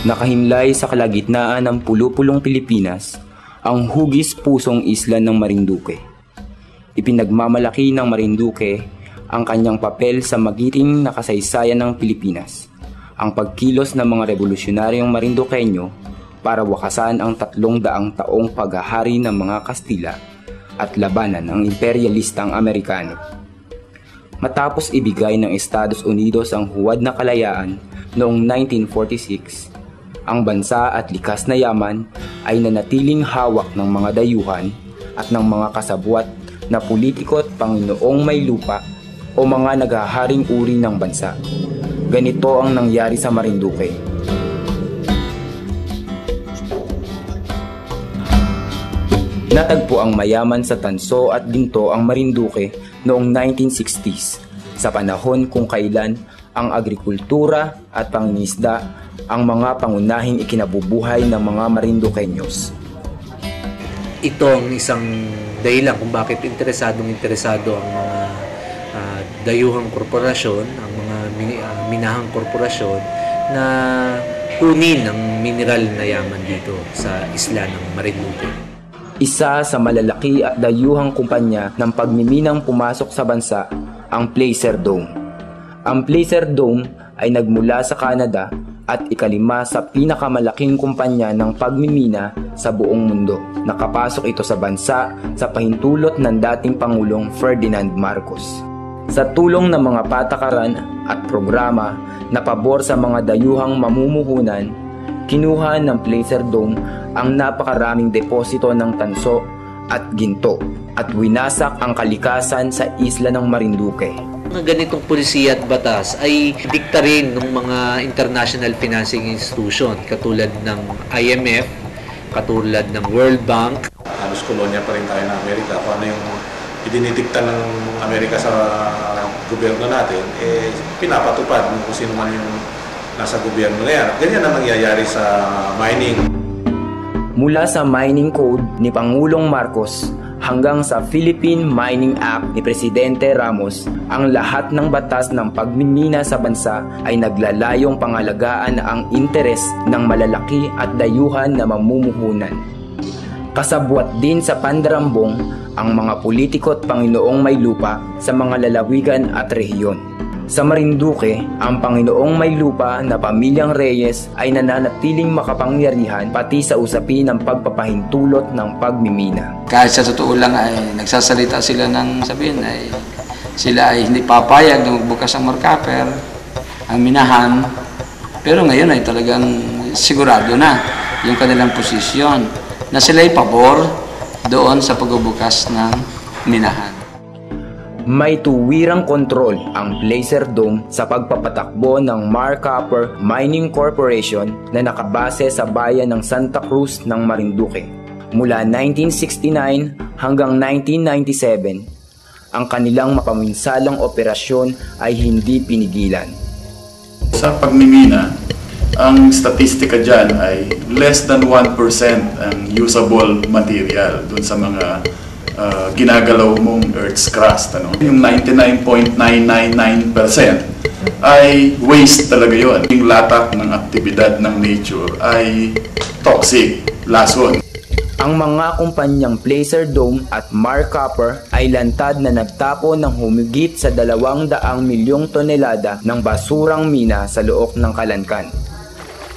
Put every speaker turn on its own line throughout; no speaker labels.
Nakahimlay sa kalagitnaan ng pulu-pulong Pilipinas, ang hugis-pusong isla ng Marinduque. Ipinagmamalaki ng Marinduque ang kanyang papel sa magiting na kasaysayan ng Pilipinas, ang pagkilos ng mga revolusyonaryong Marinduqueño para wakasan ang 300 taong paghahari ng mga Kastila at labanan ng imperyalistang Amerikano. Matapos ibigay ng Estados Unidos ang huwad na kalayaan noong 1946, ang bansa at likas na yaman ay nanatiling hawak ng mga dayuhan at ng mga kasabwat na politiko at Panginoong may lupa o mga naghaharing uri ng bansa. Ganito ang nangyari sa Marinduque. Natagpo ang mayaman sa tanso at ginto ang Marinduque noong 1960s, sa panahon kung kailan ang agrikultura at pangingisda ang mga pangunahing ikinabubuhay ng mga Marinduqueños.
Ito ang isang dahilan kung bakit interesado ang mga dayuhang korporasyon, ang mga minahang korporasyon na kunin ang mineral na yaman dito sa isla ng Marinduque.
Isa sa malalaki at dayuhang kumpanya ng pagmiminang pumasok sa bansa ang Placer Dome. Ang Placer Dome ay nagmula sa Canada at ikalima sa pinakamalaking kumpanya ng pagmimina sa buong mundo. Nakapasok ito sa bansa sa pahintulot ng dating Pangulong Ferdinand Marcos. Sa tulong ng mga patakaran at programa na pabor sa mga dayuhang mamumuhunan, kinuha ng Placer Dome ang napakaraming deposito ng tanso at ginto at winasak ang kalikasan sa isla ng Marinduque.
Mga ganitong pulisiya at batas ay dikta rin ng mga international financing institution katulad ng IMF, katulad ng World Bank.
Halos kolonya pa rin tayo ng Amerika. Kung ano yung idinidikta ng Amerika sa gobyerno natin, pinapatupad kung sino man yung nasa gobyerno na yan. Ganyan ang nangyayari sa mining.
Mula sa Mining Code ni Pangulong Marcos hanggang sa Philippine Mining Act ni Presidente Ramos, ang lahat ng batas ng pagmimina sa bansa ay naglalayong pangalagaan ang interes ng malalaki at dayuhan na mamumuhunan. Kasabwat din sa pandarambong ang mga politiko at Panginoong may lupa sa mga lalawigan at rehiyon. Sa Marinduque, ang Panginoong may lupa na pamilyang Reyes ay nananatiling makapangyarihan pati sa usapin ng pagpapahintulot ng pagmimina.
Kahit sa totoo lang ay nagsasalita sila ng sabihin ay sila ay hindi papayag na magbukas ang markaper, ang minahan. Pero ngayon ay talagang sigurado na yung kanilang posisyon na sila ay pabor doon sa pagbubukas ng minahan.
May tuwirang kontrol ang Placer Dome sa pagpapatakbo ng Marcopper Mining Corporation na nakabase sa bayan ng Santa Cruz ng Marinduque. Mula 1969 hanggang 1997, ang kanilang mapaminsalang operasyon ay hindi pinigilan.
Sa pagmimina, ang statistika dyan ay less than 1% ang usable material dun sa mga ginagalaw mong Earth's crust. Yung 99.999% ay waste talaga yun. Yung latak ng aktibidad ng nature ay toxic, lason.
Ang mga kumpanyang Placer Dome at Marcopper ay lantad na nagtapo ng humigit sa 200 milyong tonelada ng basurang mina sa loob ng Kalankan.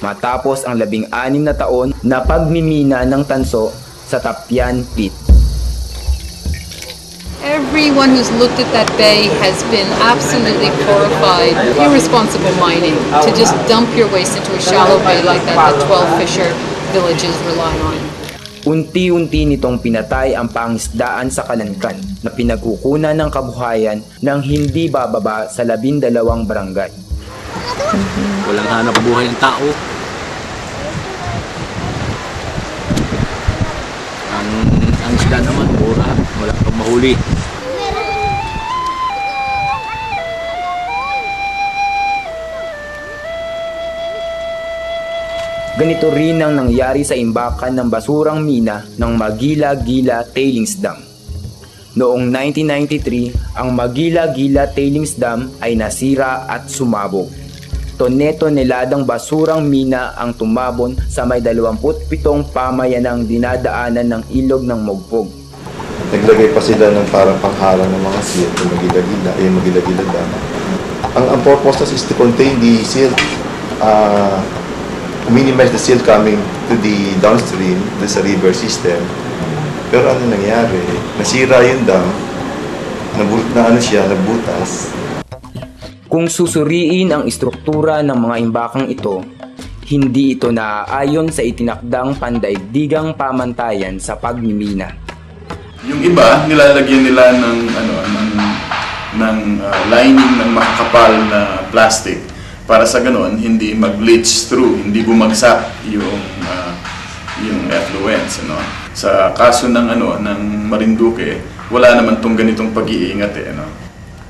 Matapos ang 16 na taon na pagmimina ng tanso sa Tapian Pit.
Everyone who's looked at that bay has been absolutely horrified. Irresponsible mining, to just dump your waste into a shallow bay like that 12 fisher villages rely on.
Unti-unti nitong pinatay ang pangisdaan sa Kalankan na pinagkukunan ng kabuhayan ng hindi bababa sa 12 barangay.
Walang hanap buhay ng tao. Ang isda naman, mura. Wala pang mahuli.
Ganito rin ang nangyari sa imbakan ng basurang mina ng Magila-Gila Tailings Dam. Noong 1993, ang Magila-Gila Tailings Dam ay nasira at sumabog. tone-toneladang basurang mina ang tumabon sa may 27 pamayanang dinadaanan ng ilog ng Mogpog.
Naglagay pa sila ng parang pangharang ng mga silt yung Magila-Gila Dam. Ang purpose is to contain the silt, minimize the silt coming to the downstream, sa river system. Pero ano nangyari? Nasira yung dam, nabutas.
Kung susuriin ang istruktura ng mga imbakang ito, hindi ito naaayon sa itinakdang pandaigdigang pamantayan sa pagmimina.
Yung iba, nilalagyan nila ng lining ng makakapal na plastic para sa ganon hindi mag-leach through, hindi bumagsak yung effluents, ano. Sa kaso ng Marinduque, wala naman tong ganitong pag-iingat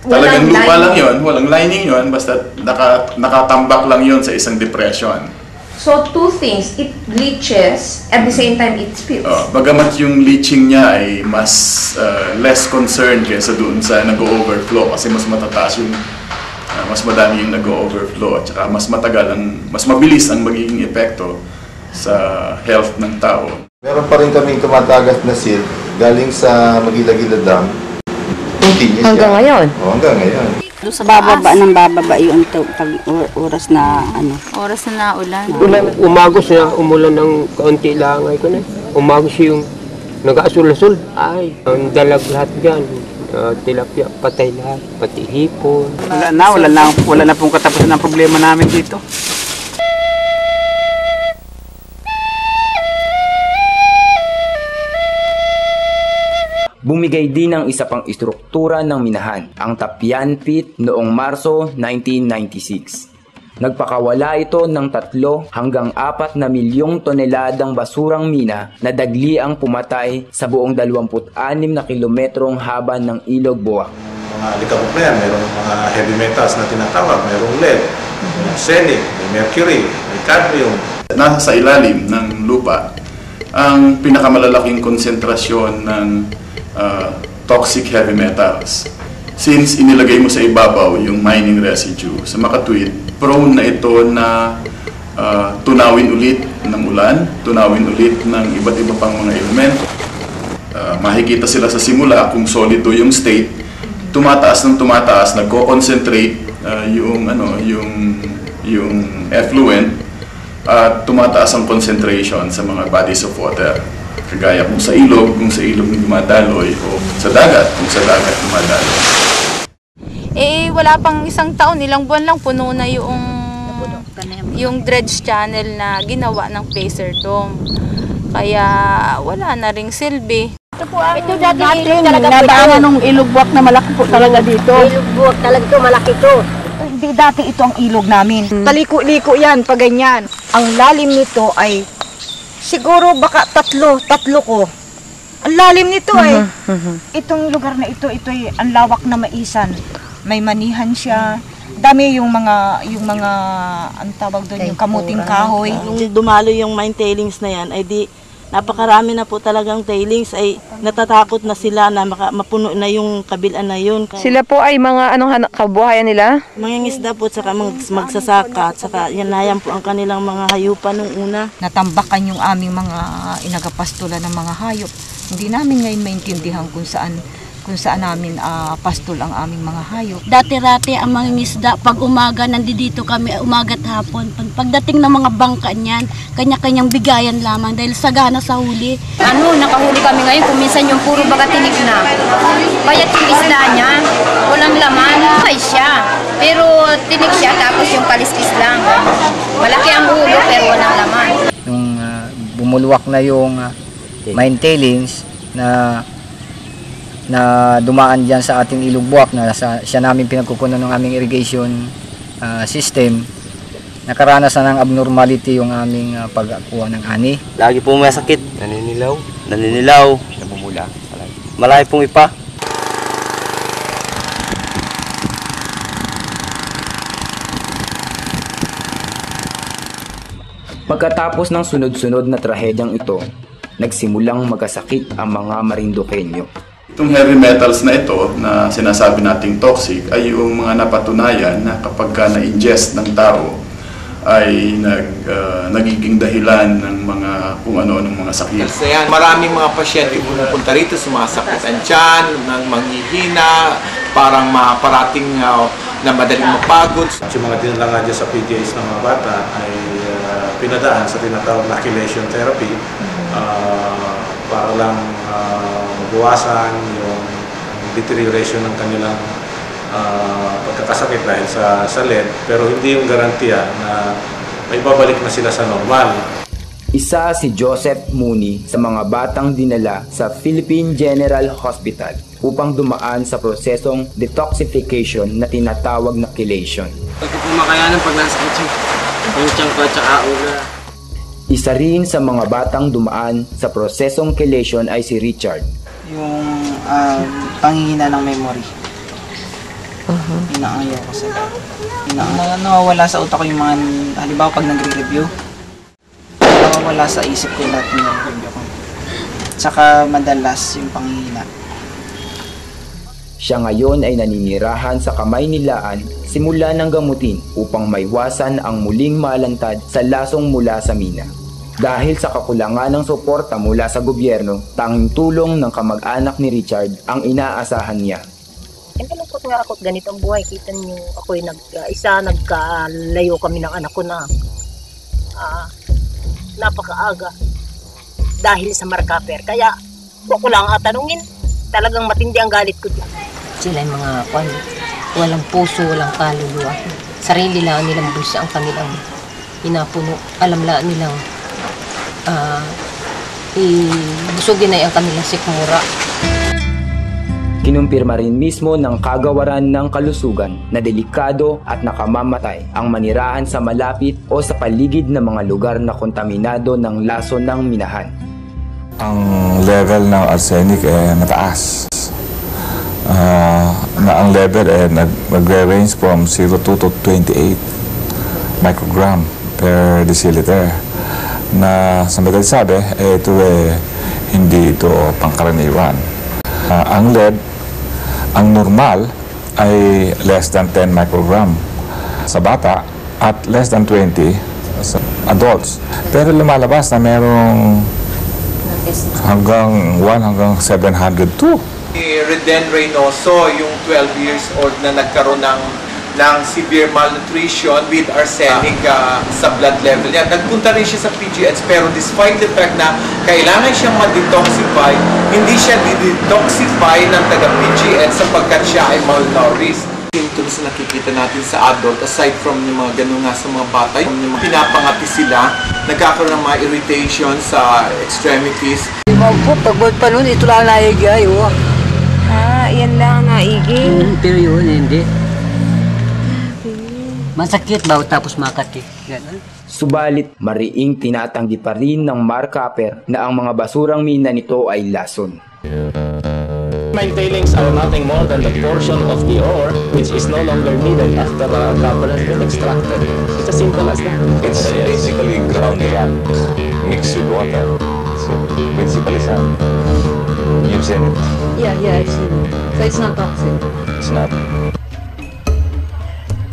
Talagang lupa lang 'yon, walang lining 'yon, basta nakatambak lang 'yon sa isang depression.
So two things, it leaches at the same time it spills.
Bagamat yung leaching niya ay mas less concerned kaysa doon sa nag-overflow kasi mas matataas yung mas madami yung nag-overflow at saka mas mabilis ang magiging epekto sa health ng tao.
Meron pa rin kaming tumatagas na silt galing sa Magila-Gila Dam. Continuous
hanggang ngayon?
Oo, hanggang ngayon.
Bababa yung pag oras na Oras na naulan.
Umagos na umulan ng kaunti lang ay ko na. Umagos yung nag-aasul-asul. Ay, ang dalag lahat dyan. Tilapia, patay lahat, pati hipon.
Wala na pong katapusan ng problema namin dito.
Bumigay din ng isa pang istruktura ng minahan, ang Tapian Pit noong Marso 1996. Nagpakawala ito ng 3 hanggang 4 na milyong toneladang basurang mina na dagli ang pumatay sa buong 26 na kilometrong haba ng Ilog Buwak.
Mga alikabok na yan, mayroong mga heavy metals na tinatawag, mayroong lead, may arsenic, may mercury, may cadmium.
Nasa ilalim ng lupa ang pinakamalalaking konsentrasyon ng toxic heavy metals. Since inilagay mo sa ibabaw yung mining residue sa Makatuwid, prone na ito na tunawin ulit ng ulan, tunawin ulit ng iba't iba pang mga elemento. Makikita sila sa simula kung solido yung state, tumataas, nagko-concentrate yung effluent at tumataas ang concentration sa mga bodies of water. Kagaya kung sa ilog dumadaloy o sa dagat kung sa dagat dumadaloy.
Wala pang isang taon, ilang buwan lang puno na yung dredge channel na ginawa ng Placer Dome. Kaya wala na ring silbi.
Ito dati nadaanan ng Ilog Buwak na malaki po talaga dito. Ilog Buwak talaga ito, malaki ito.
Hindi dati ito ang ilog namin. Taliko-liko yan, pag ganyan. Ang lalim nito ay siguro baka tatlo ko. Ang lalim nito Itong lugar na ito ay ang lawak na maisan. May manihan siya. Dami yung mga ang tawag doon, yung kamuting kahoy.
Nung dumalo yung mine tailings na yan, ay di napakarami na po talagang tailings, ay natatakot na sila na mapuno na yung kabilaan na yun.
Sila po ay mga anong kabuhayan nila?
Mangingisda po, saka magsasaka, saka yan po ang kanilang mga hayupan nung una.
Natambakan yung aming mga inagapastula ng mga hayop. Hindi namin ngayon maintindihan kung saan namin pastol ang aming mga hayop.
Dati-rati ang mga ngisda, pag umaga, nandito kami, umaga't hapon. Pagdating ng mga bangka niyan, kanya-kanyang bigayan lamang dahil sagana sa huli.
Nakahuli kami ngayon, kung minsan yung puro baga tinig na. Bayat yung isda niya, walang laman. Ay siya, pero tinig siya, tapos yung kaliskis lang. Malaki ang ulo, pero walang laman.
Nung bumulwak na yung mine tailings na dumaan dyan sa ating Ilog Buwak na siya namin pinagkukunan ng aming irrigation system, nakaranas na ng abnormality yung aming pagkuha ng ani.
Lagi pong masakit. Naninilaw.
Namumula.
Malaki pong ipa.
Pagkatapos ng sunod-sunod na trahedyang ito, nagsimulang magkasakit ang mga Marinduqueño.
Itong heavy metals na ito na sinasabi nating toxic ay yung mga napatunayan na kapag na-ingest ng tao ay nagiging dahilan ng mga kung ano-anong mga sakit.
Ayan, maraming mga pasyente pumupunta rito, sumasakit ang tiyan, nang manghihina, parang parating na madaling mapagod.
Yung mga dinala nga dyan sa PGAs ng mga bata ay pinadaan sa tinatawag na chelation therapy para lang mabawasan yung deterioration ng kanilang pagkakasakit dahil sa lead, pero hindi yung garantiya na may babalik na sila sa normal.
Isa si Joseph Mooney sa mga batang dinala sa Philippine General Hospital upang dumaan sa prosesong detoxification na tinatawag na chelation.
Pagkumakayanan pag nasakit yung tiyan ko at saka ulo.
Isa rin sa mga batang dumaan sa prosesong chelation ay si Richard.
Yung panghihina ng memory. Inaangayaw ko sa nawawala sa utak ko yung mga, halimbawa pag nagre-review, nawawala sa isip ko lahat ng nag-review ko. Tsaka madalas yung panghihina.
Siya ngayon ay naninirahan sa Kamay Nilaan simula ng gamutin upang maiwasan ang muling malantad sa lasong mula sa mina. Dahil sa kakulangan ng suporta mula sa gobyerno, tanging tulong ng kamag-anak ni Richard ang inaasahan niya.
Malungkot nga ako at ganito ang buhay. Kita niyo, ako'y nagkalayo kami ng anak ko na napakaaga dahil sa markaper. Kaya, ako lang tanungin, talagang matindi ang galit ko dyan.
Sila yung mga walang puso, walang kaluluwa. Sarili lang nilang bulsa ang kanilang pinapuno. Alam lang nilang ibusugin na ang kanilang sikmura.
Kinumpirma rin mismo ng kagawaran ng kalusugan na delikado at nakamamatay ang manirahan sa malapit o sa paligid ng mga lugar na kontaminado ng lason ng minahan.
Ang level ng arsenic ay mataas. Na ang level ay nagre-range from 0 to 28 microgram per deciliter. Na sa madaling sabi, ito hindi ito pangkaraniwan. Ang lead, ang normal ay less than 10 microgram sa bata at less than 20 sa adults. Pero lumalabas na merong hanggang 1 hanggang 702.
Reden Reynoso, yung 12 years old na nagkaroon ng severe malnutrition with arsenic sa blood level niya. Nagpunta rin siya sa PGH pero despite the fact na kailangan siyang ma-detoxify, hindi siya di-detoxify ng taga-PGH sapagkat siya ay malnourished. Symptoms na nakikita natin sa adult, aside from yung mga ganun nga sa mga bata, yung mga pinapangati sila, nagkakaroon ng mga irritation sa extremities.
Pag pa nun, ito lang naigay.
Yan lang naigi.
Pero yun, hindi. Masakit ba tapos makati?
Subalit, mariing tinatanggi pa rin ng Markaper na ang mga basurang mina nito ay lason.
Mine tailings are nothing more than the portion of the ore which is no longer needed after the copper has been extracted. It's as simple as that.
It's basically ground rock mixed with water. So basically sand. You've seen it?
Yeah, I've seen it. So it's not toxic?
It's not.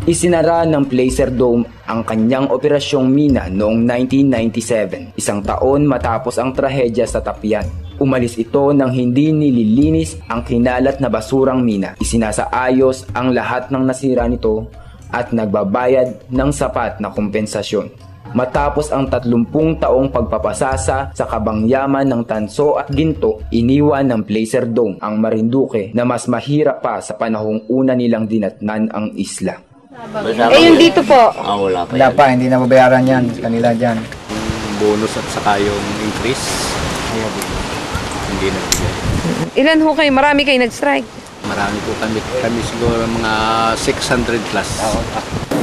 Isinara ng Placer Dome ang kanyang operasyong mina noong 1997, isang taon matapos ang trahedya sa Tapian. Umalis ito nang hindi nililinis ang kinalat na basurang mina. Isinasaayos ang lahat ng nasira nito at nagbabayad ng sapat na kompensasyon. Matapos ang 30 taong pagpapasasa sa kabangyaman ng tanso at ginto, iniwan ng Placer Dome ang Marinduque na mas mahirap pa sa panahong una nilang dinatnan ang isla.
Yung dito po?
Wala pa, hindi na mabayaran yan. Kanila dyan.
Bonus at saka yung increase. Hindi na bigay.
Ilan ho kayo? Marami kayo nag-strike?
Marami po kami. Kami siguro mga 600 plus.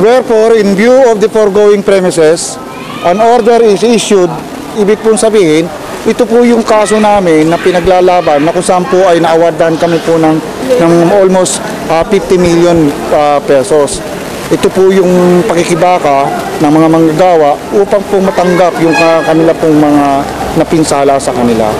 Wherefore, in view of the foregoing premises, an order is issued. Ibig pong sabihin, ito po yung kaso namin na pinaglalaban na kung saan po ay naawardan kami po ng almost 50 million pesos. Ito po yung pakikibaka ng mga manggagawa upang po matanggap yung kanila pong mga napinsala sa kanila.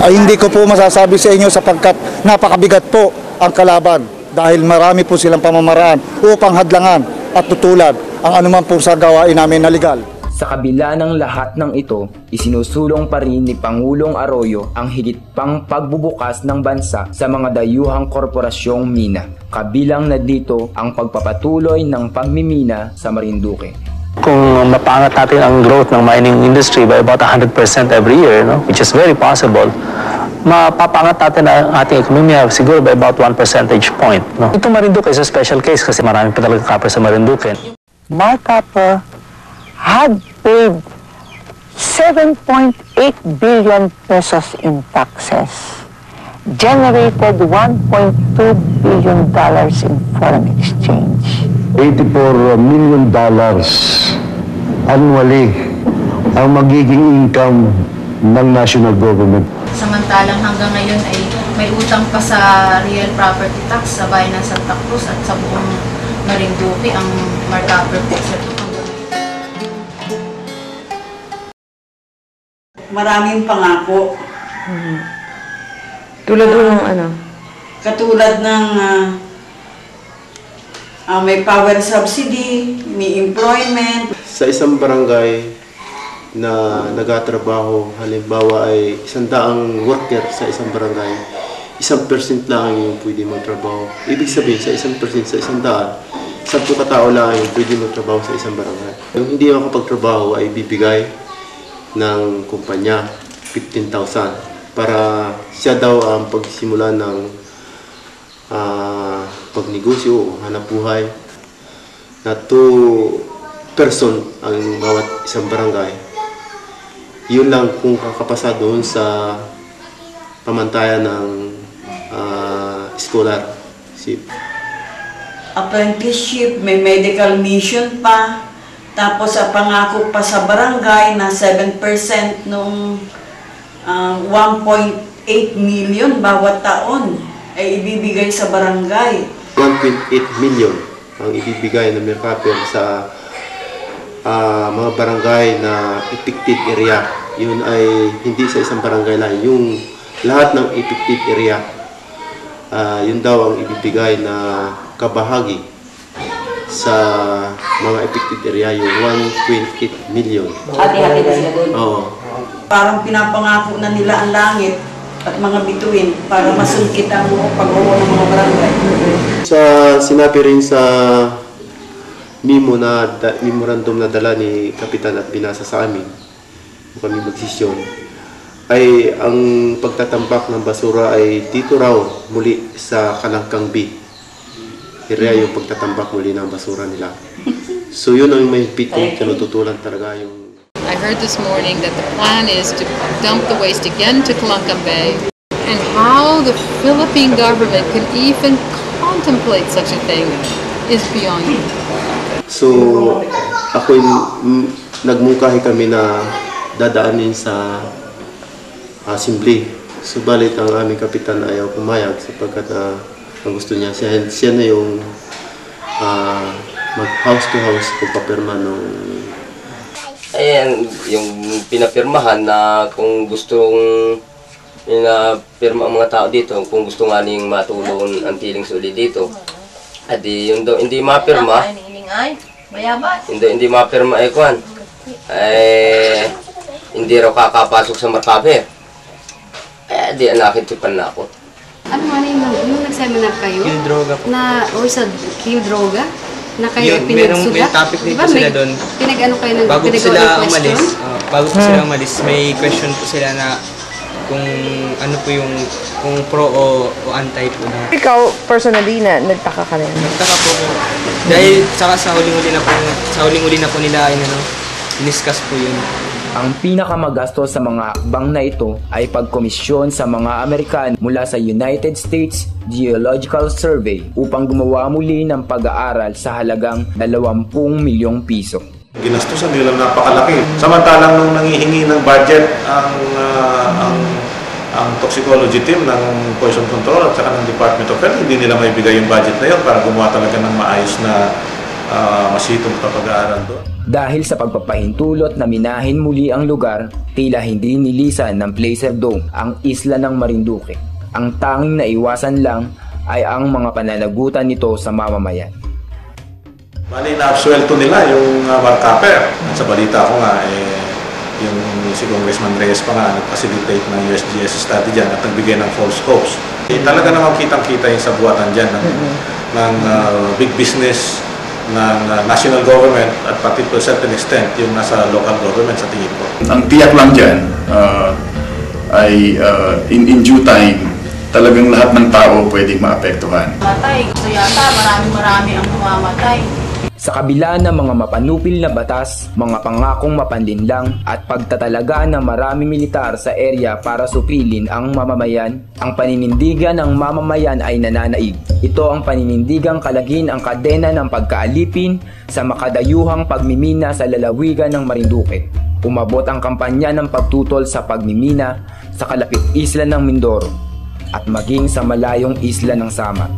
Ay, hindi ko po masasabi sa inyo sapagkat napakabigat po ang kalaban dahil marami po silang pamamaraan upang hadlangan at tutulad ang anuman po sa gawain namin na legal.
Sa kabila ng lahat ng ito, isinusulong pa rin ni Pangulong Arroyo ang higit pang pagbubukas ng bansa sa mga dayuhang korporasyong mina. Kabilang na dito ang pagpapatuloy ng pagmimina sa Marinduque.
Kung mapangat natin ang growth ng mining industry by about 100% every year, no, which is very possible, mapapangat natin ang ating ekonomiya siguro by about 1 percentage point. No? Itong Marinduque is a special case kasi marami pa talagang copper sa Marinduque.
My copper had paid 7.8 billion pesos in taxes, generated $1.2 billion in foreign exchange.
$84 million annually ang magiging income ng national government.
Samantalang hanggang ngayon ay may utang pa sa real property tax sa bayan ng Santa Cruz at sa buong Marinduque ang Marcapper po sa
Maraming pangako.
Tulad ng ano?
Katulad ng may power subsidy, may employment.
Sa isang barangay na nagatrabaho, halimbawa ay 100 worker sa isang barangay, 1% lang yung pwede magtrabaho. Ibig sabihin, sa 1% sa 100, 10 katao lang yung pwede magtrabaho sa isang barangay. Yung hindi makapagtrabaho ay bibigay ng kumpanya 15,000 para siya daw ang pagsimula ng pagnegosyo o hanap buhay na 2 person ang bawat isang barangay. Yun lang kung kakapasa doon sa pamantayan ng scholarship.
Apprenticeship, may medical mission pa. Tapos pangako pa sa barangay na 7% nung 1.8 million bawat taon ay ibibigay sa barangay.
1.8 million ang ibibigay ng Mercapper sa mga barangay na affected area. Yun ay hindi sa isang barangay lang. Yung lahat ng affected area, yun daw ang ibibigay na kabahagi sa mga affected area, yung 1.8 million.
Hati-hati na sila doon?
Oo.
Parang pinapangako na nila ang langit at mga bituin para masungkit ang pag-uwo ng mga barangay.
Sinabi rin sa memorandum na dala ni Kapitan at binasa sa amin, kami magsisyon, ay ang pagtatambak ng basura ay dito raw muli sa Kalangkang B. Area yung pagtatambak muli ng basura nila. So yun ang may pitong tinututulan talaga yung...
I heard this morning that the plan is to dump the waste again to Calangcan Bay. And how the Philippine government can even contemplate such a thing is beyond me.
So ako nagmungkahi kami na dadaanin sa assembly. Subalit ang aming kapitan ayaw pumayag sapagkat ang gusto niya, siya na yung mag-house to house kung papirma nung...
Ayan, yung pinapirmahan na kung gustong pinapirma ang mga tao dito, kung gusto nga ning matulong ang tilings uli dito, at yun daw, hindi mapirma, hindi mapirma ay kwan, hindi raw kakapasok sa Marcapper. Di nakitipan na ako.
Ano nga yung nag-seminar kayo?
Kill droga po.
Or sa kill droga? Na kayo pinagsulat?
May topic din po sila doon.
Pinag-ano kayo ng
bago po sila umalis, may question po sila na kung ano po yung kung pro o anti po na.
Ikaw personally na nagtaka ka rin?
Nagtaka po ko. Dahil saka sa huling-huli na po nila discuss po yun.
Ang pinakamagastos sa mga hakbang na ito ay pagkomisyon sa mga Amerikano mula sa United States Geological Survey upang gumawa muli ng pag-aaral sa halagang 20 milyong piso.
Ginastusan nila napakalaki. Samantalang nung nangihingi ng budget ang toxicology team ng Poison Control at saka ng Department of Health, hindi nila maibigay yung budget na yun para gumawa talaga ng maayos na masitong pag-aaral doon.
Dahil sa pagpapahintulot na minahin muli ang lugar, tila hindi nilisan ng Placer Dome ang isla ng Marinduque. Ang tanging naiwasan lang ay ang mga pananagutan nito sa mamamayan.
Bali, na-absuelto nila yung markaper. At sa balita ko nga, yung si Congressman Reyes pa nga nag-facilitate ng USGS study dyan at nagbigay ng false hopes. Talaga naman kitang-kita yung sabuatan dyan ng big business, ng national government at pati to a certain extent yung nasa local government sa tingin ko.
Ang tiyak lang dyan ay in due time talagang lahat ng tao pwedeng maapektuhan.
Matay, gusto yata marami ang mamamatay.
Sa kabila ng mga mapanupil na batas, mga pangakong mapanlinlang at pagtatalaga ng marami militar sa area para suprilin ang mamamayan, ang paninindigan ng mamamayan ay nananaig. Ito ang paninindigang kalagin ang kadena ng pagkaalipin sa makadayuhang pagmimina sa lalawigan ng Marinduque. Umabot ang kampanya ng pagtutol sa pagmimina sa kalapit isla ng Mindoro at maging sa malayong isla ng Samar.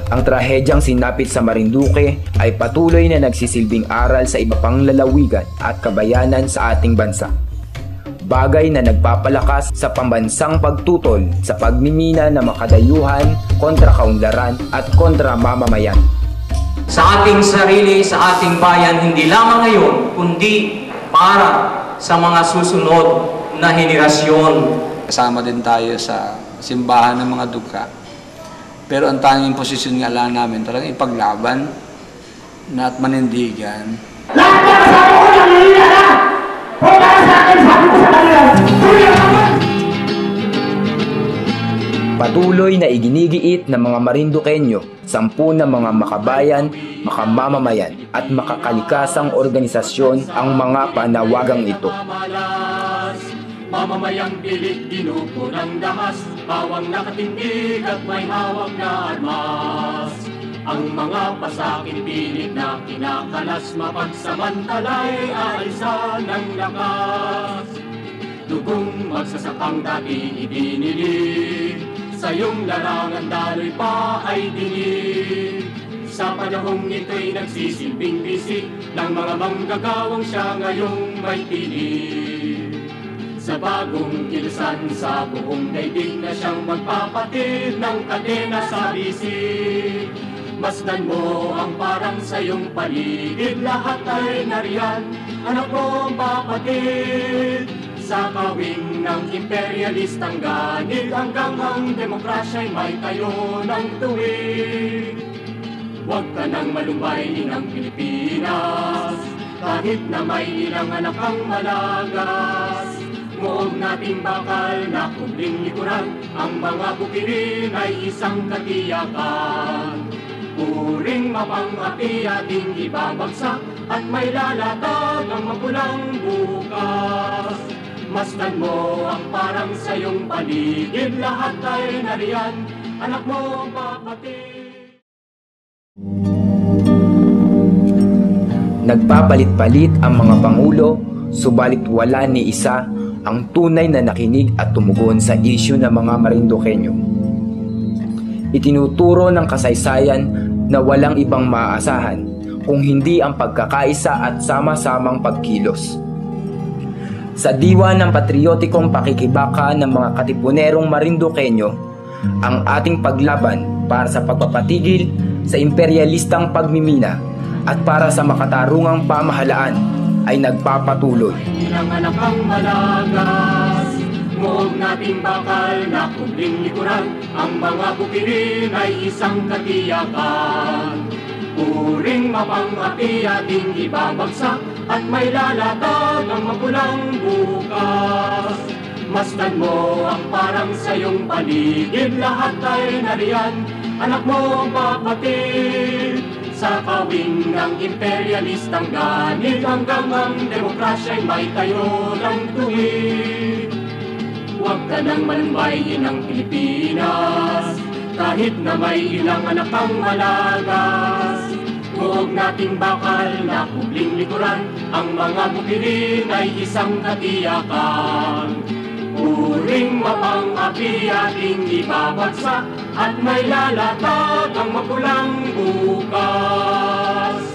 Ang trahedyang sinapit sa Marinduque ay patuloy na nagsisilbing aral sa iba pang lalawigan at kabayanan sa ating bansa. Bagay na nagpapalakas sa pambansang pagtutol sa pagmimina na makadayuhan kontra kaunlaran at kontra mamamayan.
Sa ating sarili, sa ating bayan, hindi lamang ngayon, kundi para sa mga susunod na henerasyon.
Kasama din tayo sa simbahan ng mga dugha. Pero ang tanging posisyon nga lang namin talagang ipaglaban na at manindigan.
Patuloy na iginigiit ng mga Marinduqueño, 10 na mga makabayan, makamamamayan at makakalikasang organisasyon ang mga panawagang ito.
Mamamayang pilit ginuko ng dahas, bawang nakatindig at may hawak na armas. Ang mga pasakin pilit na kinakalas, mapagsamantalay aalisan ng lakas. Dugong magsasakang dati ibinili, sa iyong larangan daloy pa ay dinig. Sa panahong ito'y nagsisilbing bisig ng mga manggagawang siya ngayong may pinig. Sa bagong kilusan sa buong daigdig na siyang magpapatid ng kadena sa bisig. Masdan mo ang parang sa iyong paligid, lahat ay nariyan, anak mo ang papatid. Sa kawing ng imperialistang ganid, hanggang ang demokrasya'y may tayo ng tuwid. Huwag ka nang malumbay ng Pilipinas, kahit na may ilang anak ang malagas. Huwag nating bakal na kubling likuran, ang mga bukirin ay isang katiyakan. Puring mapang-api ating ibabagsak at may lalatag ang mapulang bukas. Masdan mo ang parang sa iyong paligid, lahat ay nariyan, anak mo ang papatid.
Nagpapalit-palit ang mga pangulo, subalit wala ni isa ang tunay na nakinig at tumugon sa isyu ng mga Marinduqueño. Itinuturo ng kasaysayan na walang ibang maaasahan kung hindi ang pagkakaisa at sama-samang pagkilos. Sa diwa ng patriotikong pakikibaka ng mga katipunerong Marinduqueño, ang ating paglaban para sa pagpapatigil sa imperialistang pagmimina at para sa makatarungang pamahalaan ay nagpapatuloy.
Ilang anak ang malagas, huwag nating bakal na kubling likuran, ang mga bukirin ay isang katiyakan. Puring mapang-api ating ibabagsak at may lalatag ang mapulang bukas. Masdan mo ang parang sa iyong paligid, lahat ay nariyan, anak mo ang papatid. Sa kawing ng imperialistang ganid, hanggang ang demokrasya'y may tayo ng tuwid. Huwag ka nang malumbay ng Pilipinas, kahit na may ilang anak ang malagas. Huwag nating bakal na kubling likuran, ang mga bukirin ay isang katiyakan. Uring mapang-api ating ibabagsak at may lalatag ang mapulang bukas.